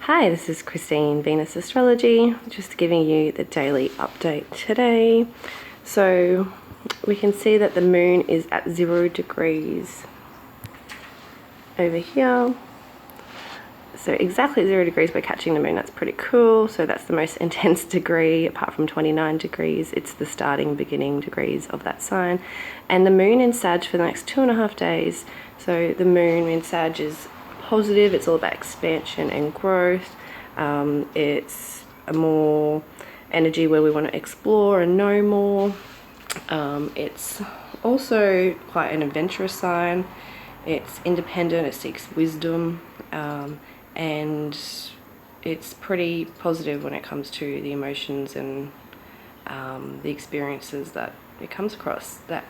Hi, this is Christine, Venus Astrology, just giving you the daily update today. So we can see that the moon is at 0 degrees over here. So exactly 0 degrees we're catching the moon. That's pretty cool. So that's the most intense degree apart from 29 degrees. It's the starting, beginning degrees of that sign. And the moon in Sag for the next 2.5 days. So the moon in Sag is positive. It's all about expansion and growth. It's a more energy where we want to explore and know more. It's also quite an adventurous sign. It's independent. It seeks wisdom. And it's pretty positive when it comes to the emotions and the experiences that it comes across. That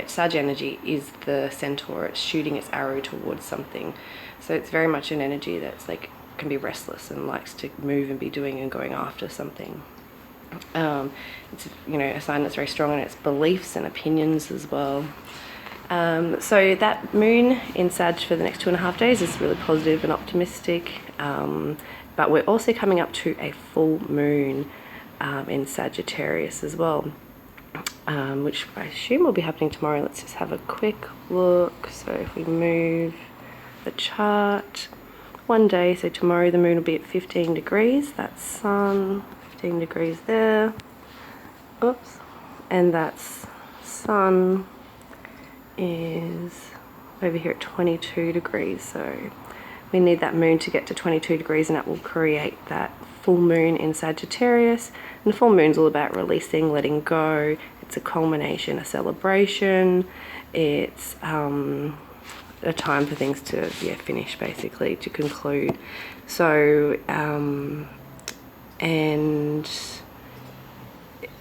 Sag energy is the centaur. It's shooting its arrow towards something. So it's very much an energy that's like can be restless and likes to move and be doing and going after something. It's a sign that's very strong in its beliefs and opinions as well. So that moon in Sag for the next 2.5 days is really positive and optimistic, but we're also coming up to a full moon in Sagittarius as well, which I assume will be happening tomorrow. Let's just have a quick look. So if we move the chart one day, so tomorrow the moon will be at 15 degrees, that's sun, 15 degrees there, oops, and that's sun is over here at 22 degrees. So we need that moon to get to 22 degrees and that will create that full moon in Sagittarius. And the full moon's all about releasing, letting go. It's a culmination, a celebration. It's a time for things to finish, basically, to conclude. So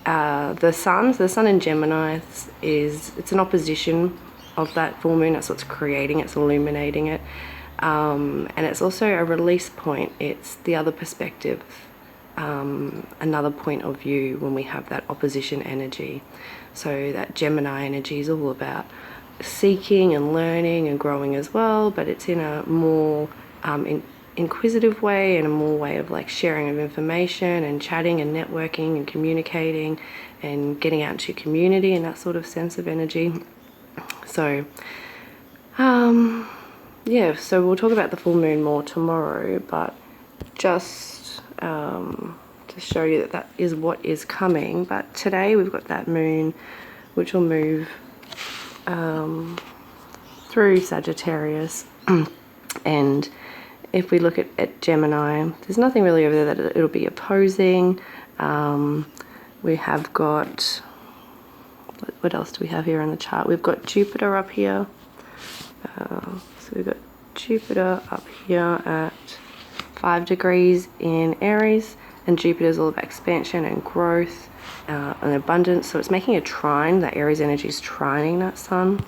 the sun in Gemini it's an opposition of that full moon. That's what's creating, it's illuminating it, and it's also a release point. It's the other perspective, another point of view when we have that opposition energy. So that Gemini energy is all about seeking and learning and growing as well, but it's in a more inquisitive way and a more way of like sharing of information and chatting and networking and communicating and getting out into your community and that sort of sense of energy. So so we'll talk about the full moon more tomorrow, but just to show you that is what is coming. But today we've got that moon which will move through Sagittarius and if we look at Gemini, there's nothing really over there that it'll be opposing. We have got, what else do we have here in the chart? We've got Jupiter up here. So we've got Jupiter up here at 5 degrees in Aries, and Jupiter's all about expansion and growth and abundance. So it's making a trine. That Aries energy is trining that sun,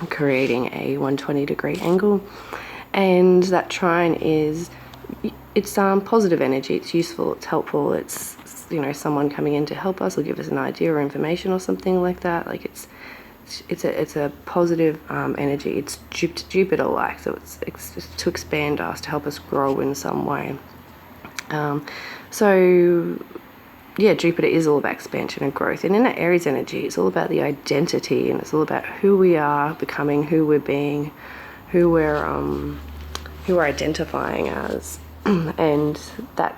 creating a 120-degree angle. And that trine it's positive energy. It's useful, it's helpful, it's someone coming in to help us or give us an idea or information or something like that. Like it's a positive energy. It's Jupiter like, so it's just to expand us, to help us grow in some way. Jupiter is all about expansion and growth, and in that Aries energy it's all about the identity, and it's all about who we are becoming, who we're being, who we're identifying as. And that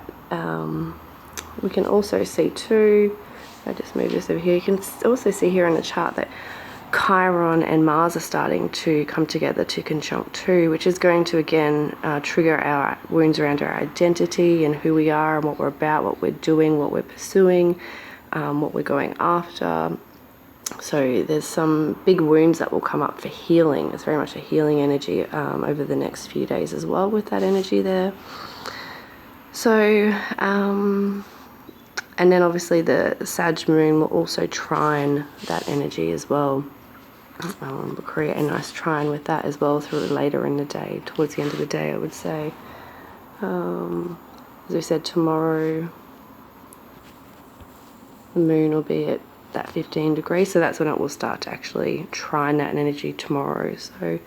we can also see too, I just move this over here, you can also see here in the chart that Chiron and Mars are starting to come together to conjunct too, which is going to again trigger our wounds around our identity and who we are and what we're about, what we're doing, what we're pursuing, what we're going after. So there's some big wounds that will come up for healing. It's very much a healing energy over the next few days as well with that energy there. So, and then obviously the Sag moon will also trine that energy as well. We'll create a nice trine with that as well through later in the day, towards the end of the day I would say. As we said, tomorrow the moon will be at that 15 degrees, so that's when it will start to actually trine that energy tomorrow. So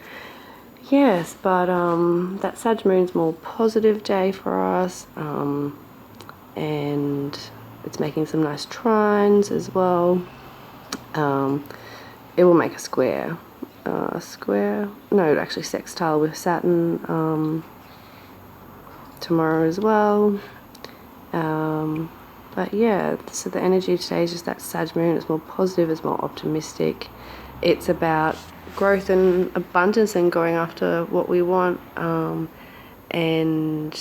Yes, but that Sag moon's more positive day for us, and it's making some nice trines as well. It will make a square, actually sextile with Saturn tomorrow as well. But yeah, so the energy today is just that Sag moon. It's more positive, it's more optimistic. It's about growth and abundance and going after what we want, and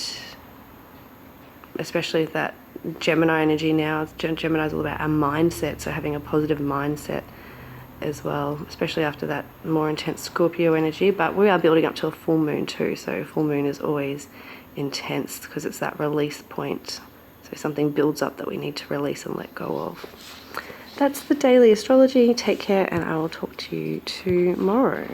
especially that Gemini energy now. Gemini is all about our mindset, so having a positive mindset as well, especially after that more intense Scorpio energy. But we are building up to a full moon too, so full moon is always intense because it's that release point. So something builds up that we need to release and let go of. That's the daily astrology. Take care, and I will talk to you tomorrow.